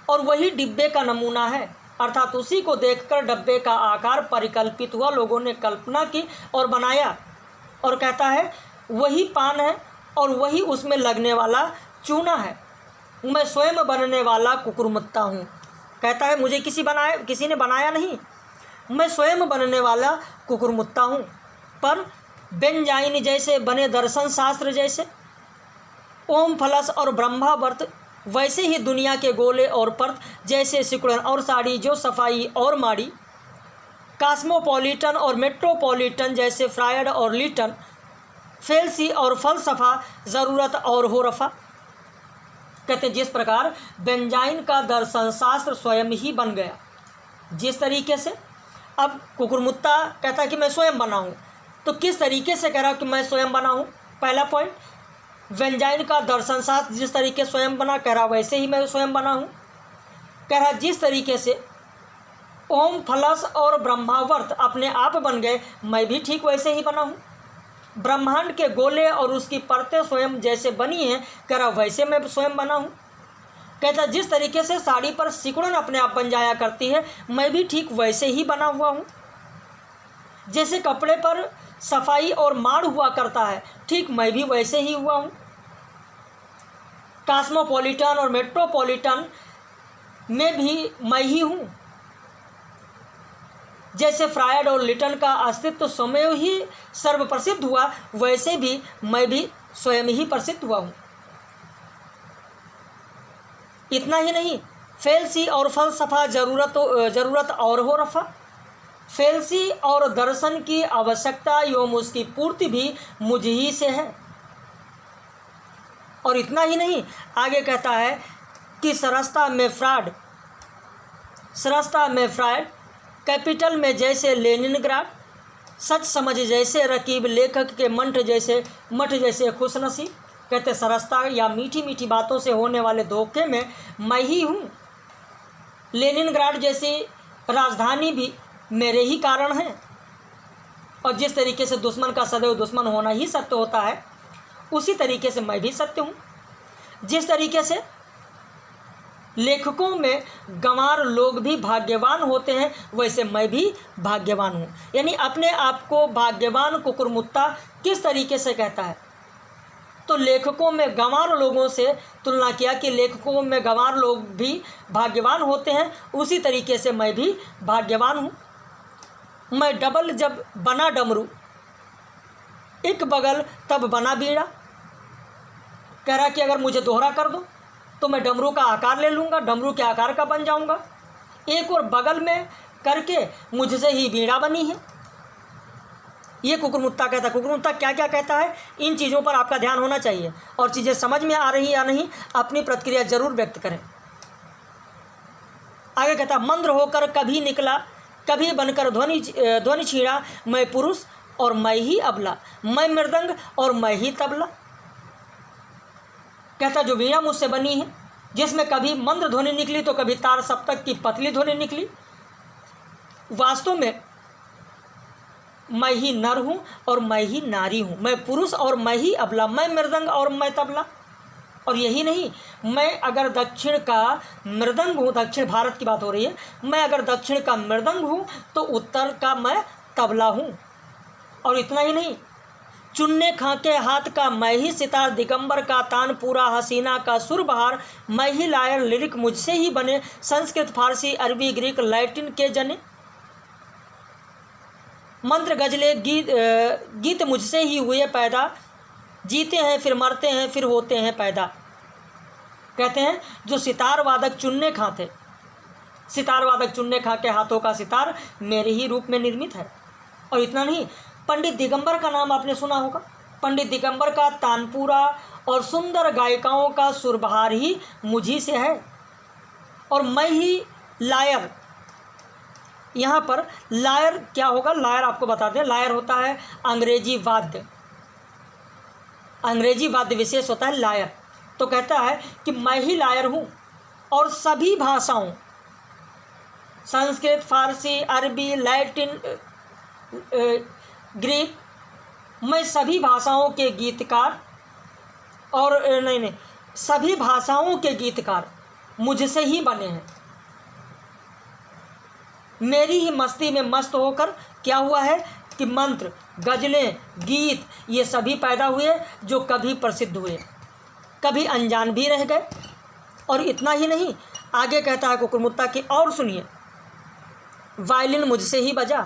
और वही डिब्बे का नमूना है, अर्थात उसी को देखकर डब्बे का आकार परिकल्पित हुआ, लोगों ने कल्पना की और बनाया। और कहता है वही पान है और वही उसमें लगने वाला चूना है। मैं स्वयं बनने वाला कुकुरमुत्ता हूँ। कहता है मुझे किसी ने बनाया नहीं, मैं स्वयं बनने वाला कुकुरमुत्ता हूँ। पर बेंजाइन जैसे बने दर्शन शास्त्र जैसे, ओम फलस और ब्रह्मावर्त वैसे ही दुनिया के गोले और पर्त, जैसे सिकुड़न और साड़ी जो सफाई और माड़ी, कास्मोपॉलिटन और मेट्रोपॉलिटन जैसे फ्रायड और लीटन, फेलसी और फलसफा, ज़रूरत और हो रफा। कहते जिस प्रकार बेंजाइन का दर्शन शास्त्र स्वयं ही बन गया, जिस तरीके से अब कुकुरमुत्ता कहता है कि मैं स्वयं बना हूँ, तो किस तरीके से कह रहा कि मैं स्वयं बना हूँ। पहला पॉइंट, बेंजाइन का दर्शन शास्त्र जिस तरीके स्वयं बना, कह रहा वैसे ही मैं स्वयं बना हूँ। कह रहा जिस तरीके से ओम फलस और ब्रह्मावर्त अपने आप बन गए, मैं भी ठीक वैसे ही बना हूँ। ब्रह्मांड के गोले और उसकी परतें स्वयं जैसे बनी हैं, कह रहा वैसे मैं स्वयं बना हूँ। कहता जिस तरीके से साड़ी पर सिकुड़न अपने आप बन जाया करती है, मैं भी ठीक वैसे ही बना हुआ हूँ। जैसे कपड़े पर सफाई और माड़ हुआ करता है, ठीक मैं भी वैसे ही हुआ हूँ। कॉस्मोपॉलिटन और मेट्रोपॉलिटन में भी मैं ही हूँ। जैसे फ्रायड और लिटन का अस्तित्व स्वयं ही सर्वप्रसिद्ध हुआ, वैसे भी मैं भी स्वयं ही प्रसिद्ध हुआ हूँ। इतना ही नहीं, फेलसी और फलसफा ज़रूरत और हो रफा। फेलसी और दर्शन की आवश्यकता एवं उसकी पूर्ति भी मुझ ही से है। और इतना ही नहीं, आगे कहता है कि सरसता में फ्रायड, कैपिटल में जैसे लेनिनग्राड, सच समझ जैसे रकीब, लेखक के मठ जैसे खुशनसीब। कहते सरसता या मीठी मीठी बातों से होने वाले धोखे में मैं ही हूँ। लेनिनग्राड जैसी राजधानी भी मेरे ही कारण है। और जिस तरीके से दुश्मन का सदैव दुश्मन होना ही सत्य होता है, उसी तरीके से मैं भी सत्य हूँ। जिस तरीके से लेखकों में गंवार लोग भी भाग्यवान होते हैं, वैसे मैं भी भाग्यवान हूँ। यानी अपने आप को भाग्यवान कुकुरमुत्ता किस तरीके से कहता है, तो लेखकों में गंवार लोगों से तुलना किया कि लेखकों में गंवार लोग भी भाग्यवान होते हैं, उसी तरीके से मैं भी भाग्यवान हूँ। मैं डबल जब बना डमरू, एक बगल तब बना बीड़ा। कह रहा कि अगर मुझे दोहरा कर दो तो मैं डमरू का आकार ले लूँगा, डमरू के आकार का बन जाऊँगा। एक और बगल में करके मुझसे ही बीड़ा बनी है। ये कुकुरमुत्ता कहता है। कुकुरमुत्ता क्या क्या कहता है, इन चीज़ों पर आपका ध्यान होना चाहिए, और चीज़ें समझ में आ रही या नहीं अपनी प्रतिक्रिया ज़रूर व्यक्त करें। आगे कहता है, मंद्र होकर कभी निकला, कभी बनकर ध्वनि छीड़ा, मैं पुरुष और मैं ही अबला, मैं मृदंग और मैं ही तबला। कहता जो वीणा मुझसे बनी है, जिसमें कभी मंद्र ध्वनि निकली तो कभी तार सप्तक की पतली ध्वनि निकली, वास्तव में मैं ही नर हूँ और मैं ही नारी हूँ, मैं पुरुष और मैं ही अबला, मैं मृदंग और मैं तबला। और यही नहीं, मैं अगर दक्षिण का मृदंग हूँ, दक्षिण भारत की बात हो रही है, मैं अगर दक्षिण का मृदंग हूँ तो उत्तर का मैं तबला हूँ। और इतना ही नहीं, चुन्ने खां के हाथ का मैं ही सितार, दिगंबर का तानपुरा, हसीना का सुरबहार, मैं ही लायर, लिरिक मुझसे ही बने, संस्कृत फारसी अरबी ग्रीक लैटिन के जने, मंत्र गजले गीत मुझसे ही हुए पैदा, जीते हैं फिर मरते हैं फिर होते हैं पैदा। कहते हैं जो सितार वादक चुन्ने खां थे, सितार वादक चुन्ने खां के हाथों का सितार मेरे ही रूप में निर्मित है। और इतना नहीं, पंडित दिगंबर का नाम आपने सुना होगा। पंडित दिगंबर का तानपुरा और सुंदर गायिकाओं का सुरबहार ही मुझी से है। और मैं ही लायर, यहाँ पर लायर क्या होगा, लायर आपको बता दें, लायर होता है अंग्रेजी वाद्य, अंग्रेजी वाद्य विशेष होता है लायर। तो कहता है कि मैं ही लायर हूँ और सभी भाषाओं, संस्कृत फारसी अरबी लैटिन ग्रीक, मैं सभी भाषाओं के गीतकार और सभी भाषाओं के गीतकार मुझसे ही बने हैं। मेरी ही मस्ती में मस्त होकर क्या हुआ है कि मंत्र गज़लें गीत ये सभी पैदा हुए, जो कभी प्रसिद्ध हुए, कभी अनजान भी रह गए। और इतना ही नहीं, आगे कहता है कुकुरमुत्ता की, और सुनिए, वायलिन मुझसे ही बजा,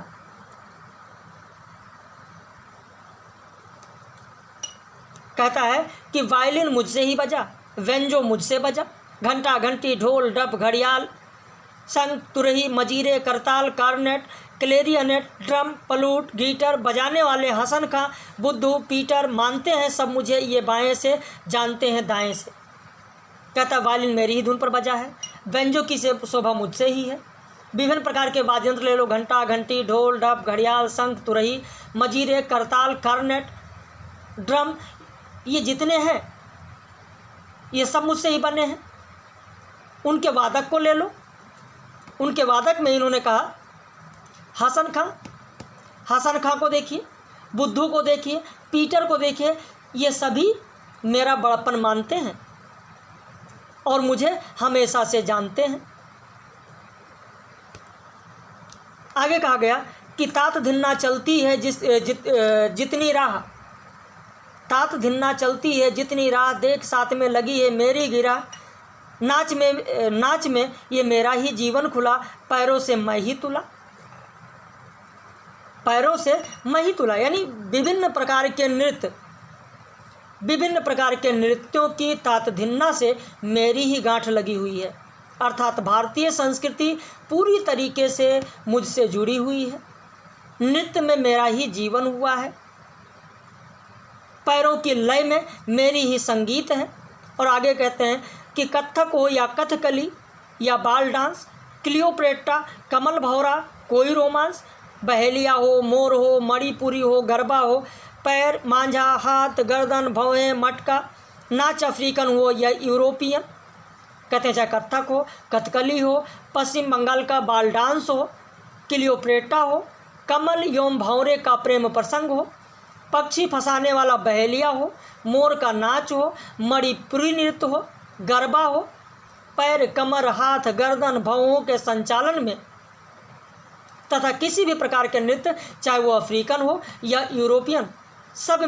कहता है कि वायलिन मुझसे ही बजा, वेंजो मुझसे बजा, घंटा घंटी ढोल डप घड़ियाल शंख तुरही मजीरे करताल कार्नेट क्लेरियनेट ड्रम पलूट गीटर बजाने वाले हसन खां बुद्धू पीटर, मानते हैं सब मुझे ये बाएं से, जानते हैं दाएं से। कहता वायलिन मेरी ही धुन पर बजा है, वेंजो की शोभा मुझसे ही है। विभिन्न प्रकार के वाद्यंत्र ले लो, घंटा घंटी ढोल डप घड़ियाल शंख तुरही मजीरे करताल कार्नेट ड्रम, ये जितने हैं ये सब मुझसे ही बने हैं। उनके वादक को ले लो, उनके वादक में इन्होंने कहा हसन खां को देखिए, बुद्धू को देखिए, पीटर को देखिए, ये सभी मेरा बड़प्पन मानते हैं और मुझे हमेशा से जानते हैं। आगे कहा गया कि तात धिन्ना चलती है जितनी राह, तात धिन्ना चलती है जितनी राह, देख साथ में लगी है मेरी गिरा, नाच में ये मेरा ही जीवन खुला, पैरों से मैं ही तुला, पैरों से मैं ही तुला। यानी विभिन्न प्रकार के नृत्यों की तात धिन्ना से मेरी ही गांठ लगी हुई है। अर्थात भारतीय संस्कृति पूरी तरीके से मुझसे जुड़ी हुई है, नृत्य में मेरा ही जीवन हुआ है, पैरों की लय में मेरी ही संगीत है। और आगे कहते हैं कि कथक हो या कथकली या बाल डांस, क्लियोपेट्रा, कमल भौरा, कोई रोमांस, बहेलिया हो, मोर हो, मणिपुरी हो, गरबा हो, पैर, मांझा, हाथ, गर्दन, भौहें, मटका, नाच अफ्रीकन हो या यूरोपियन, कहते हैं चाहे कथक हो, कथकली हो, पश्चिम बंगाल का बाल डांस हो, क्लियोपेट्रा हो, कमल एवं भौरे का प्रेम प्रसंग हो, पक्षी फंसाने वाला बहेलिया हो, मोर का नाच हो, मणिपुरी नृत्य हो, गरबा हो, पैर, कमर, हाथ, गर्दन, भौहों के संचालन में तथा किसी भी प्रकार के नृत्य, चाहे वो अफ्रीकन हो या यूरोपियन, सब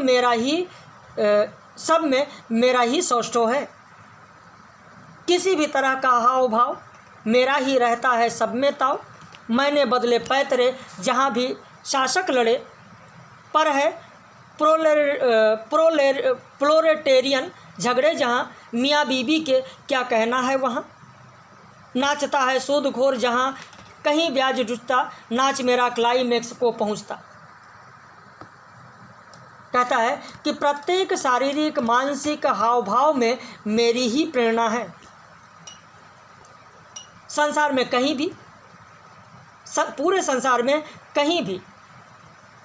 में मेरा ही सौष्ठव है। किसी भी तरह का हाव भाव मेरा ही रहता है सब में ताव, मैंने बदले पैतरे जहाँ भी शासक लड़े, पर है प्रोलेटेरियन झगड़े जहाँ, मियाँ बीबी के क्या कहना है वहाँ, नाचता है सूदखोर जहाँ कहीं ब्याज जुटता, नाच मेरा क्लाइमेक्स को पहुँचता। कहता है कि प्रत्येक शारीरिक मानसिक हाव भाव में मेरी ही प्रेरणा है। संसार में कहीं भी, पूरे संसार में कहीं भी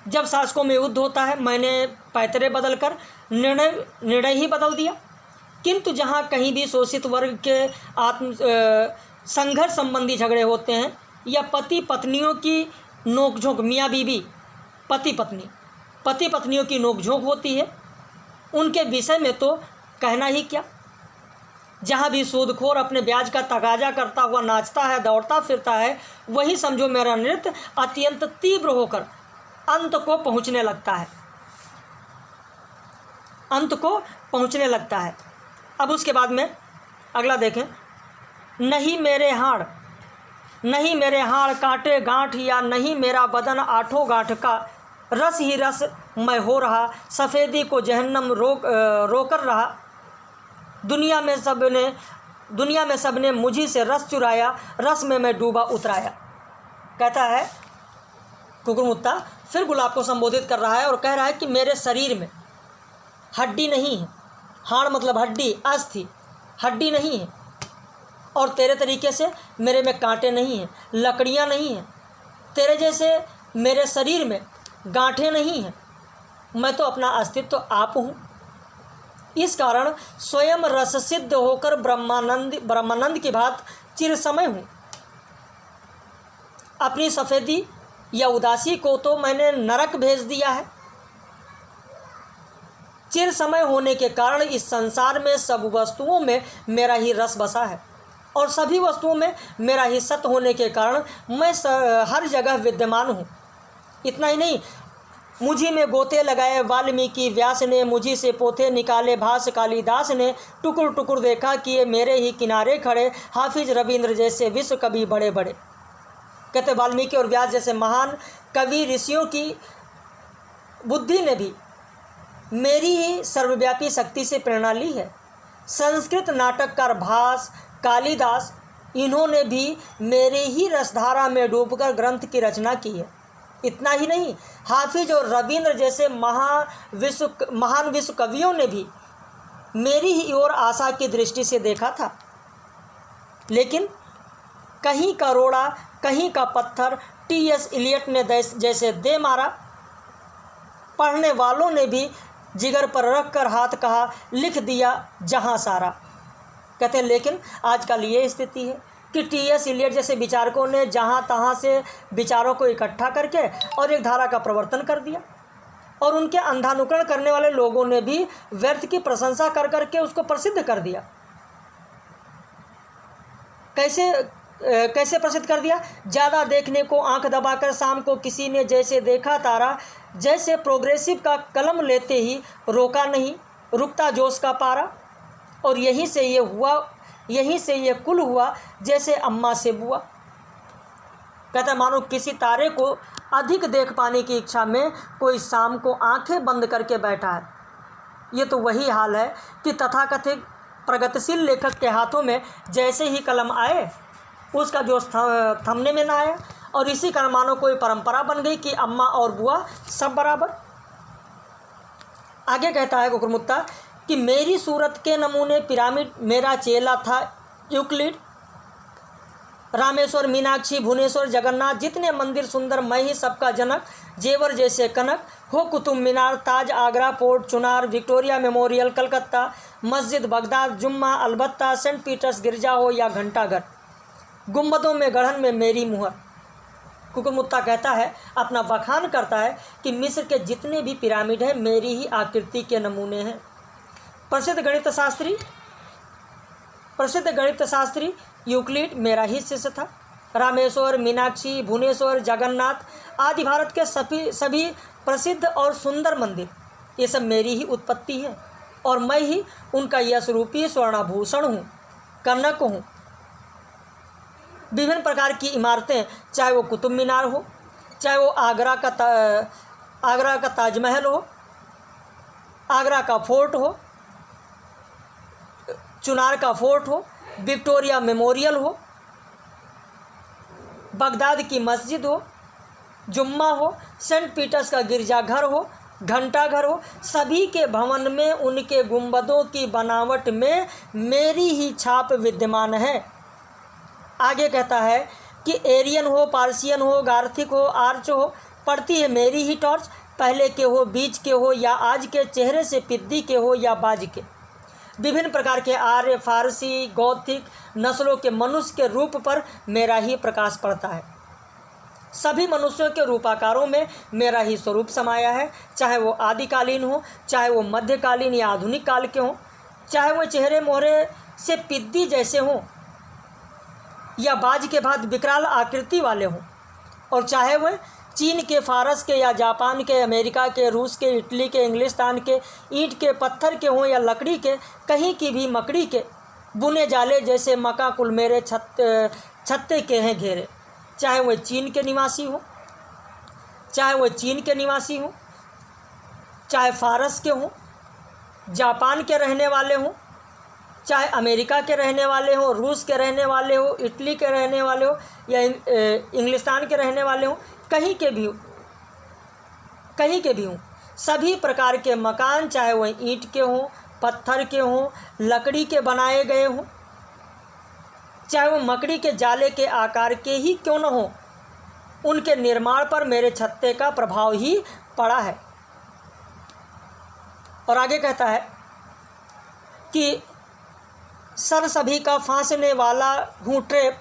जब शासकों में युद्ध होता है, मैंने पैतरे बदलकर निर्णय ही बदल दिया। किंतु जहाँ कहीं भी शोषित वर्ग के संघर्ष संबंधी झगड़े होते हैं या पति पत्नियों की नोकझोंक, मियाँ बीबी पति पत्नियों की नोकझोंक होती है, उनके विषय में तो कहना ही क्या। जहाँ भी सूदखोर अपने ब्याज का तगाजा करता हुआ नाचता है, दौड़ता फिरता है, वही समझो मेरा नृत्य अत्यंत तीव्र होकर अंत को पहुँचने लगता है। अब उसके बाद में अगला देखें, नहीं मेरे हाड़ कांटे गांठ, या नहीं मेरा बदन आठों गांठ का, रस ही रस मैं हो रहा, सफ़ेदी को जहन्नम रोकर रहा, दुनिया में सबने मुझी से रस चुराया, रस में मैं डूबा उतराया। कहता है कुकुरमुत्ता, फिर गुलाब को संबोधित कर रहा है और कह रहा है कि मेरे शरीर में हड्डी नहीं है, हाड़ मतलब हड्डी, अस्थि, हड्डी नहीं है, और तेरे तरीके से मेरे में कांटे नहीं हैं, लकड़ियाँ नहीं हैं, तेरे जैसे मेरे शरीर में गांठें नहीं हैं, मैं तो अपना अस्तित्व तो आप हूँ। इस कारण स्वयं रस सिद्ध होकर ब्रह्मानंद की भांति चिर समय हूँ। अपनी सफ़ेदी या उदासी को तो मैंने नरक भेज दिया है। चिर समय होने के कारण इस संसार में सब वस्तुओं में मेरा ही रस बसा है, और सभी वस्तुओं में मेरा ही सत्य होने के कारण मैं हर जगह विद्यमान हूँ। इतना ही नहीं, मुझी में गोते लगाए वाल्मीकि व्यास ने, मुझी से पोथे निकाले भास कालिदास ने, टुकुर टुकुर देखा कि ये मेरे ही किनारे खड़े, हाफिज रविंद्र जैसे विश्व कवि बड़े बड़े। कहते वाल्मीकि और व्यास जैसे महान कवि ऋषियों की बुद्धि ने भी मेरी ही सर्वव्यापी शक्ति से प्रेरणा ली है। संस्कृत नाटककार भास, कालिदास, इन्होंने भी मेरे ही रसधारा में डूबकर ग्रंथ की रचना की है। इतना ही नहीं, हाफिज और रविंद्र जैसे महान विश्व कवियों ने भी मेरी ही ओर आशा की दृष्टि से देखा था। लेकिन कहीं का रोड़ा, कहीं का पत्थर टी.एस. इलियट ने जैसे दे मारा। पढ़ने वालों ने भी जिगर पर रख कर हाथ कहा, लिख दिया जहां सारा। कहते हैं लेकिन आजकल ये स्थिति है कि टी.एस. इलियट जैसे विचारकों ने जहाँ तहाँ से विचारों को इकट्ठा करके और एक धारा का प्रवर्तन कर दिया, और उनके अंधानुकरण करने वाले लोगों ने भी व्यर्थ की प्रशंसा कर करके उसको प्रसिद्ध कर दिया। कैसे कैसे प्रसिद्ध कर दिया? ज़्यादा देखने को आंख दबाकर शाम को किसी ने जैसे देखा तारा, जैसे प्रोग्रेसिव का कलम लेते ही रोका नहीं रुकता जोश का पारा। और यहीं से ये कुल हुआ जैसे अम्मा से बुआ। कहता है मानो किसी तारे को अधिक देख पाने की इच्छा में कोई शाम को आंखें बंद करके बैठा है। ये तो वही हाल है कि तथाकथित प्रगतिशील लेखक के हाथों में जैसे ही कलम आए उसका जोश थमने में ना आया, और इसी कारण मानो कोई परंपरा बन गई कि अम्मा और बुआ सब बराबर। आगे कहता है कुकुरमुत्ता कि मेरी सूरत के नमूने पिरामिड मेरा चेला था यूक्लिड। रामेश्वर, मीनाक्षी, भुवनेश्वर, जगन्नाथ, जितने मंदिर सुंदर मैं ही सबका जनक। जेवर जैसे कनक हो Qutub Minar, Taj Agra, fort Chunar, Victoria Memorial Calcutta, मस्जिद बगदाद, जुम्मा अलबत्ता, सेंट पीटर्स गिरजा हो या घंटाघर, गुंबदों में गढ़न में मेरी मुहर। कुकुरमुत्ता कहता है, अपना बखान करता है कि मिस्र के जितने भी पिरामिड हैं मेरी ही आकृति के नमूने हैं। प्रसिद्ध गणित शास्त्री यूक्लिड मेरा ही शिष्य था। रामेश्वर, मीनाक्षी, भुवनेश्वर, जगन्नाथ आदि भारत के सभी प्रसिद्ध और सुंदर मंदिर ये सब मेरी ही उत्पत्ति है, और मैं ही उनका यश रूपी स्वर्णाभूषण हूँ, कनक हूँ। विभिन्न प्रकार की इमारतें, चाहे वो कुतुब मीनार हो, चाहे वो आगरा का ताजमहल हो, आगरा का फोर्ट हो, चुनार का फोर्ट हो, विक्टोरिया मेमोरियल हो, बगदाद की मस्जिद हो, जुम्मा हो, सेंट पीटर्स का गिरजाघर हो, घंटाघर हो, सभी के भवन में उनके गुंबदों की बनावट में मेरी ही छाप विद्यमान है। आगे कहता है कि एरियन हो, पार्सियन हो, गार्थिक हो, आर्च हो, पड़ती है मेरी ही टॉर्च। पहले के हो, बीच के हो या आज के, चेहरे से पिद्दी के हो या बाज के, विभिन्न प्रकार के आर्य, फारसी, गौथिक नस्लों के मनुष्य के रूप पर मेरा ही प्रकाश पड़ता है। सभी मनुष्यों के रूपाकारों में मेरा ही स्वरूप समाया है, चाहे वो आदिकालीन हो, चाहे वो मध्यकालीन या आधुनिक काल के हों, चाहे वो चेहरे मोहरे से पिद्दी जैसे हों या बाज के बाद विकराल आकृति वाले हों, और चाहे वह चीन के, फारस के या जापान के, अमेरिका के, रूस के, इटली के, इंग्लिस्तान के, ईंट के, पत्थर के हों या लकड़ी के, कहीं की भी मकड़ी के, बुने जाले जैसे मका कुल मेरे छत्ते के हैं घेरे। चाहे वह चीन के निवासी हो, चाहे फारस के हों, जापान के रहने वाले हों, चाहे अमेरिका के रहने वाले हों, रूस के रहने वाले हों, इटली के रहने वाले हों या इंग्लिस्तान के रहने वाले हों, कहीं के भी हों, सभी प्रकार के मकान, चाहे वह ईंट के हों, पत्थर के हों, लकड़ी के बनाए गए हों, चाहे वो मकड़ी के जाले के आकार के ही क्यों न हो, उनके निर्माण पर मेरे छत्ते का प्रभाव ही पड़ा है। और आगे कहता है कि सर सभी का फांसने वाला हूँ ट्रेप,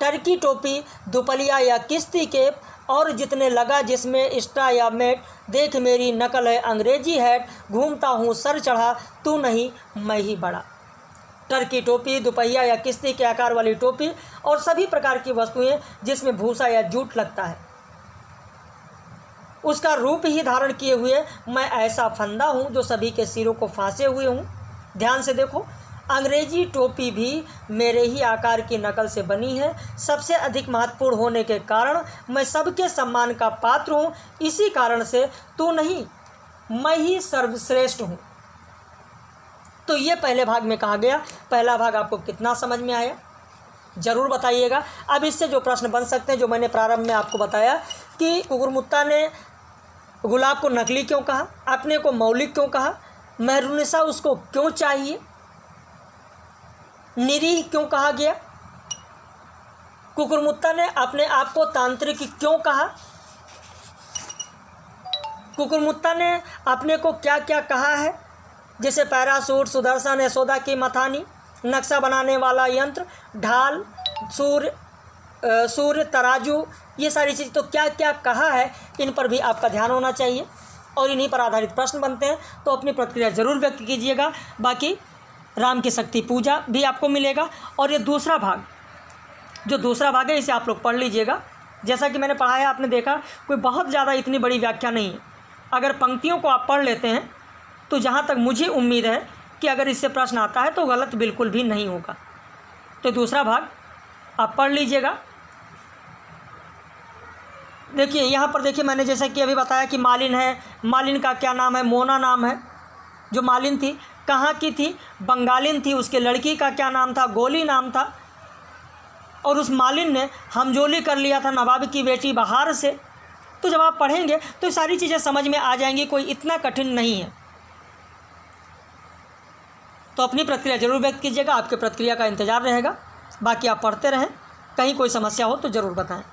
टर्की टोपी, दुपलिया या किश्ती केप, और जितने लगा जिसमें स्ट्रा या मेट, देख मेरी नकल है अंग्रेजी हैट, घूमता हूँ सर चढ़ा, तू नहीं मैं ही बड़ा। टर्की टोपी, दुपहिया या किश्ती के आकार वाली टोपी और सभी प्रकार की वस्तुएं जिसमें भूसा या जूट लगता है, उसका रूप ही धारण किए हुए मैं ऐसा फंदा हूँ जो सभी के सिरों को फांसे हुए हूँ। ध्यान से देखो, अंग्रेजी टोपी भी मेरे ही आकार की नकल से बनी है। सबसे अधिक महत्वपूर्ण होने के कारण मैं सबके सम्मान का पात्र हूँ। इसी कारण से तू नहीं मैं ही सर्वश्रेष्ठ हूँ। तो ये पहले भाग में कहा गया। पहला भाग आपको कितना समझ में आया ज़रूर बताइएगा। अब इससे जो प्रश्न बन सकते हैं, जो मैंने प्रारंभ में आपको बताया कि कुकुरमुत्ता ने गुलाब को नकली क्यों कहा, अपने को मौलिक क्यों कहा, मेहरुनिसा उसको क्यों चाहिए, निरीह क्यों कहा गया, कुकुरमुत्ता ने अपने आप को तांत्रिक क्यों कहा, कुकुरमुत्ता ने अपने को क्या क्या कहा है, जैसे पैरासूट, सुदर्शन, यशोदा की मथानी, नक्शा बनाने वाला यंत्र, ढाल, सूर्य, तराजू, ये सारी चीज़ तो क्या क्या कहा है, इन पर भी आपका ध्यान होना चाहिए और इन्हीं पर आधारित प्रश्न बनते हैं। तो अपनी प्रतिक्रिया ज़रूर व्यक्त कीजिएगा। बाकी राम की शक्ति पूजा भी आपको मिलेगा। और ये दूसरा भाग जो दूसरा भाग है इसे आप लोग पढ़ लीजिएगा। जैसा कि मैंने पढ़ाया, आपने देखा कोई बहुत ज़्यादा इतनी बड़ी व्याख्या नहीं है। अगर पंक्तियों को आप पढ़ लेते हैं तो जहाँ तक मुझे उम्मीद है कि अगर इससे प्रश्न आता है तो गलत बिल्कुल भी नहीं होगा। तो दूसरा भाग आप पढ़ लीजिएगा। देखिए यहाँ पर देखिए, मैंने जैसा कि अभी बताया कि मालिन है, मालिन का क्या नाम है? मोना नाम है। जो मालिन थी कहाँ की थी? बंगालिन थी। उसके लड़की का क्या नाम था? गोली नाम था। और उस मालिन ने हमजोली कर लिया था नवाब की बेटी बहार से। तो जब आप पढ़ेंगे तो सारी चीज़ें समझ में आ जाएंगी, कोई इतना कठिन नहीं है। तो अपनी प्रतिक्रिया ज़रूर व्यक्त कीजिएगा, आपके प्रतिक्रिया का इंतज़ार रहेगा। बाकी आप पढ़ते रहें, कहीं कोई समस्या हो तो ज़रूर बताएं।